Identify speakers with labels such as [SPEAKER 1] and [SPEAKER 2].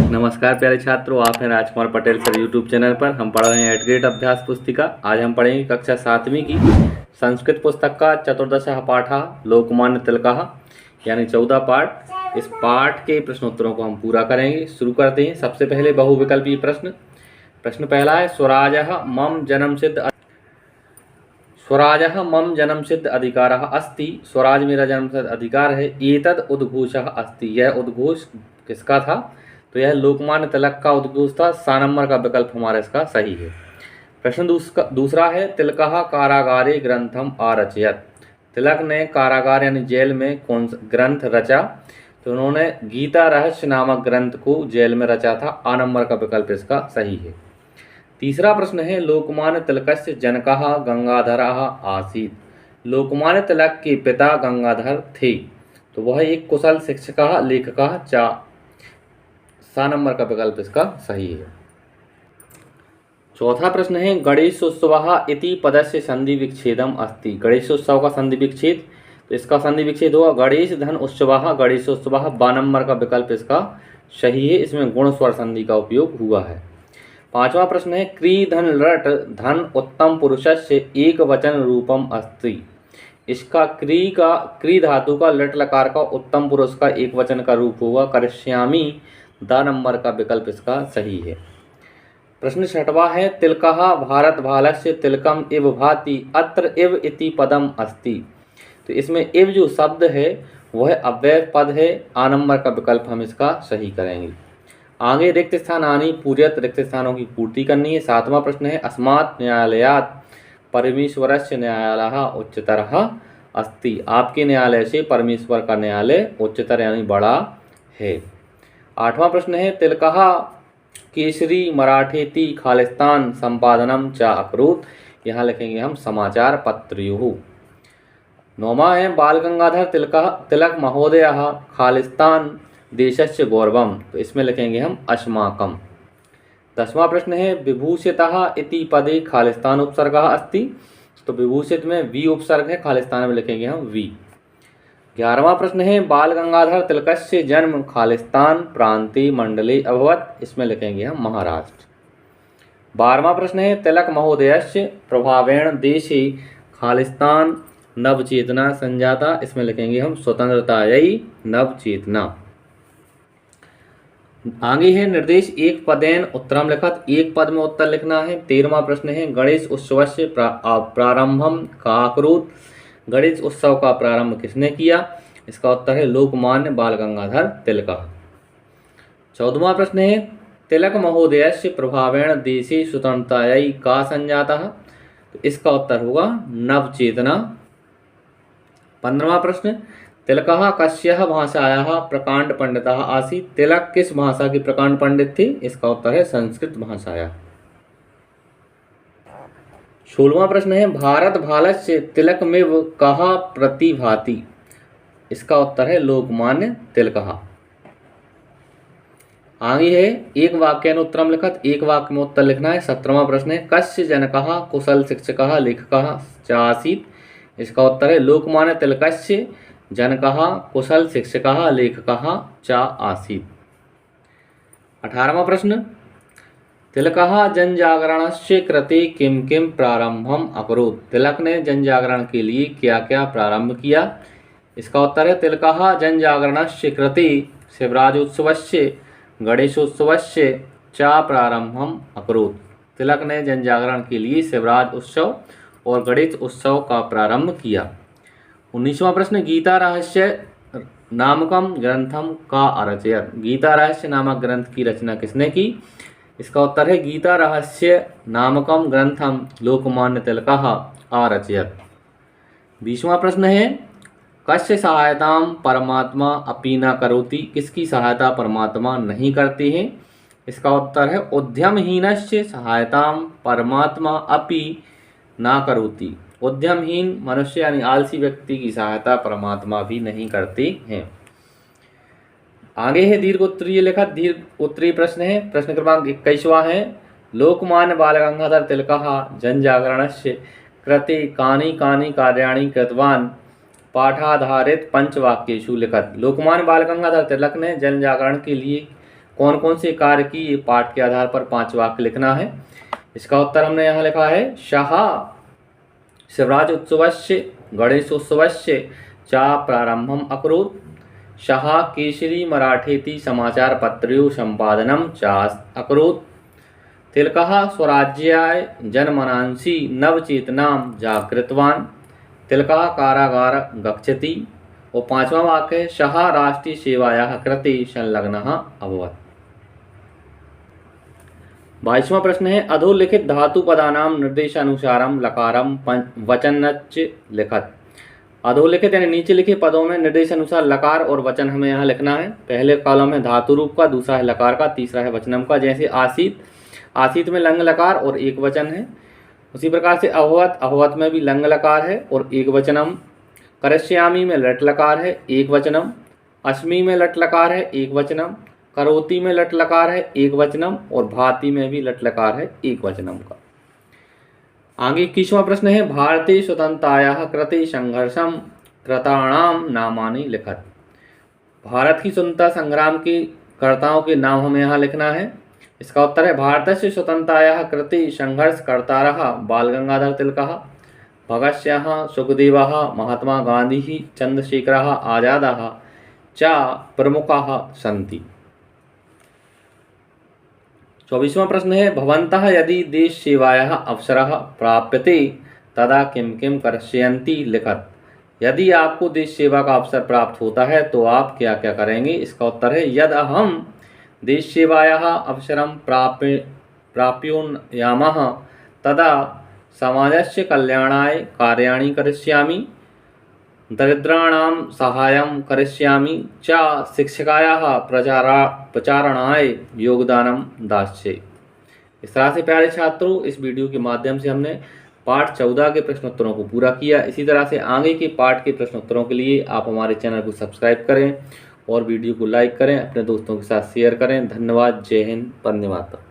[SPEAKER 1] नमस्कार प्यारे छात्रों, आप हैं Rajkumar Patel sir YouTube channel पर। हम पढ़ रहे हैं 8th ग्रेड अभ्यास पुस्तिका। आज हम पढ़ेंगे कक्षा 7वीं की संस्कृत पुस्तक का चतुर्दशः पाठः लोकमान्य तिलकः यानी 14 पाठ। इस पाठ के प्रश्नोत्तरों को हम पूरा करेंगे। शुरू करते हैं। सबसे पहले बहुविकल्पीय प्रश्न पहला है, स्वराजः मम जन्म सिद्ध अधिकारः अस्ति। स्वराज मेरा जन्म सिद्ध अधिकार है। एतद् उद्घोषः अस्ति, यह उद्घोष किसका था? तो यह लोकमान्य तिलक का उद्घोष था। 7 नंबर का विकल्प हमारा इसका सही है। प्रश्न दूसरा है, तिलकः कारागारे ग्रंथम आरचयत। तिलक ने कारागार यानी जेल में कौन सा ग्रंथ रचा? तो उन्होंने गीता रहस्य नामक ग्रंथ को जेल में रचा था। आ नंबर का विकल्प इसका सही है। तीसरा प्रश्न है, लोकमान्य तिलकस्य जनकः गंगाधरः आसीत्। लोकमान्य तिलक के पिता गंगाधर थे, तो वह एक कुशल शिक्षकः लेखकः च। 7 नंबर का विकल्प इसका सही है। चौथा प्रश्न है, गणेशोत्सवः इति पदस्य संधि विच्छेदम अस्ति। गणेशोत्सव का संधि विच्छेद, तो इसका संधि विच्छेद होगा गणेश धन उत्सवः गणेशोत्सवः। 12 नंबर का विकल्प इसका सही है। इसमें गुण स्वर संधि का उपयोग हुआ है। पांचवा प्रश्न है, क्री धन लट धन उत्तम पुरुषस्य एक वचन रूपम अस्ति। इसका क्री धातु का लट लकार का उत्तम पुरुष का एक वचन का रूप होगा करिष्यामि। 10 नंबर का विकल्प इसका सही है। प्रश्न छठवा है, तिलकः भारत भालस्य तिलकम इव भाति अत्र इव इति पदम अस्ति। तो इसमें इव जो शब्द है वह अव्यय पद है। आ नंबर का विकल्प हम इसका सही करेंगे। आगे रिक्त स्थानानि पूर्यत, रिक्त स्थानों की पूर्ति करनी है। 7वां प्रश्न है, अस्मात् न्यायालयात् परमेश्वरस्य न्यायालयः उच्चतरः अस्ति। आपके न्यायालय से परमेश्वर का न्यायालय उच्चतर यानी बड़ा है। 8वां प्रश्न है, तिलकः केसरी मराठेति खालिस्तान संपादनम च अकरोत्। यहाँ लिखेंगे हम समाचार पत्रोः। 9वां है, बाल गंगाधर तिलक महोदयः खालिस्तान देशस्य गौरवम। तो इसमें लिखेंगे हम अस्माकम। 10वां प्रश्न है, विभूषितः इति पदे खालिस्तान उपसर्गः अस्ति। तो विभूषित में वी उपसर्ग है, खालिस्तान में लिखेंगे हम वी। 11वां प्रश्न है, बाल गंगाधर तिलकस्य जन्म खालिस्तान प्रांते मंडले अभवत्। इसमें लिखेंगे हम महाराष्ट्र। 12वां प्रश्न है, तिलक महोदयस्य प्रभावेण देशे खालिस्तान नवचेतना संजाता। इसमें लिखेंगे हम स्वतंत्रतायै नवचेतना। आगे है, निर्देश एक पदेन उत्तरम लिखत। एक पद में उत्तर लिखना है। 13वां प्रश्न है, गणेश उत्सवस्य प्रारंभम का अकरोत्। गणेश उत्सव का प्रारंभ किसने किया? इसका उत्तर है लोकमान्य बाल गंगाधर तिलकः। 14वां प्रश्न है, तिलक महोदयस्य प्रभावेण देशे स्वतंत्रतायै का संजातः। तो इसका उत्तर होगा नवचेतना। 15वां प्रश्न, तिलकः कस्याः भाषायाः प्रकांड पंडितः आसीत्। तिलक किस भाषा के प्रकांड पंडित थे? इसका उत्तर है संस्कृत भाषाया। 16वां प्रश्न है, भारत भालस्य तिलकमिव कः प्रतिभाति। इसका उत्तर है लोकमान्य तिलकः। आगे है, एक वाक्येन उत्तरम लिखत। एक वाक्य में उत्तर लिखना है। 17वां प्रश्न है, कस्य जनकः कुशल शिक्षकः लेखकः च आसीत्। इसका उत्तर है लोकमान्य तिलकस्य जनकः कुशल शिक्षकः लेखकः च आसीत्। 18वां प्रश्न, तिलकः जनजागरणस्य कृते किम किम प्रारंभम अकरोत्। तिलक ने जनजागरण के लिए क्या क्या प्रारंभ किया? इसका उत्तर है तिलकः जनजागरणस्य कृते शिवराजोत्सवस्य गणेशोत्सवस्य च प्रारंभम अकरोत्। तिलक ने जनजागरण के लिए शिवराज उत्सव और गणेश उत्सव का प्रारंभ किया। 19वां प्रश्न, गीता रहस्य नामकम ग्रंथम का अरचयत। गीता रहस्य नामक ग्रंथ की रचना किसने की? इसका उत्तर है गीता रहस्य नामकम ग्रंथम लोकमान्य तिलकः आरचयत। 20वां प्रश्न है, कस्य सहायताम परमात्मा अपि न करोति। किसकी सहायता परमात्मा नहीं करते हैं? इसका उत्तर है उद्यमहीनस्य सहायताम परमात्मा अपि न करोति। उद्यमहीन मनुष्य यानी आलसी व्यक्ति की सहायता परमात्मा भी नहीं करते हैं। आगे है दीर्घ उत्तरीय लिखत। दीर्घ उत्तरीय प्रश्न है। प्रश्न क्रमांक 21वां है, लोकमान्य बाल गंगाधर तिलकः जनजागरणस्य कृते कानि कानि कार्याणि कृतवान् पाठाधारित पंचवाक्येषु लिखत। लोकमान्य बाल गंगाधर तिलक ने जन जागरण के लिए कौन कौन से कार्य की, ये पाठ के आधार पर 5 वाक्य लिखना है। इसका उत्तर हमने यहाँ लिखा है, शाह शिवराज उत्सवस्य गणेशोत्सवस्य च प्रारंभम अकरोत्, शाह केसरी मराठेति समाचार पत्रों संपादनम च अकरोत्, तिलकः स्वराज्याय जनमनांसि नवचेतनां जागृतवान्, तिलकः कारागार गच्छति। और 5वां वाक्य है, शाह राष्ट्रीय सेवायाः कृते संलग्नः अभवत्। 22वां प्रश्न है, अधोलिखित धातु पदानां निर्देशानुसारम लकारम वचनच लिखत। अधोलिखित यानी नीचे लिखे पदों में निर्देशानुसार लकार और वचन हमें यहाँ लिखना है। पहले कॉलम है धातु रूप का, दूसरा है लकार का, तीसरा है वचनम का। जैसे आसीत, आसीत में लंग लकार और एक वचन है। उसी प्रकार से अभवत, अभवत में भी लंग लकार है और एक वचनम। करिष्यामि में लट लकार है, एक वचनम। अस्मि में लट लकार है, एक वचनम। करोति में लट लकार है, एक वचनम। और भाति में भी लट लकार है, एक वचनम का। आगे 21वां प्रश्न है, भारतीय स्वतंत्रतायाः कृते संघर्षम कृताणाम नामानि लिखत। भारत की स्वतंत्रता संग्राम के कर्ताओं के नाम हमें यहाँ लिखना है। इसका उत्तर है, भारतस्य स्वतंत्रतायाः कृते संघर्ष कर्तारः बाल गंगाधर तिलकः, भगत सिंह, सुखदेवः, महात्मा गांधी, चंद्रशेखरः आजादः च प्रमुखाः सन्ति। 24वां प्रश्न है, भवन्तः यदि देश सेवायाः अवसरः प्राप्यते तदा किं किं करिष्यन्ति लिखत। यदि आपको देश सेवा का अवसर प्राप्त होता है तो आप क्या क्या करेंगे। इसका उत्तर है, यद अहम देश सेवायाः अवसरं प्राप्नुयामः तदा समाजस्य कल्याणाय कार्याणि करिष्यामि, दरिद्राणां सहायं करिष्यामि च शिक्षायाः प्रचारणाय योगदानं दास्ये। इस तरह से प्यारे छात्रों, इस वीडियो के माध्यम से हमने पाठ 14 के प्रश्नोत्तरों को पूरा किया। इसी तरह से आगे के पाठ के प्रश्नोत्तरों के लिए आप हमारे चैनल को सब्सक्राइब करें और वीडियो को लाइक करें, अपने दोस्तों के साथ शेयर करें। धन्यवाद। जय हिंद, वंदे मातरम।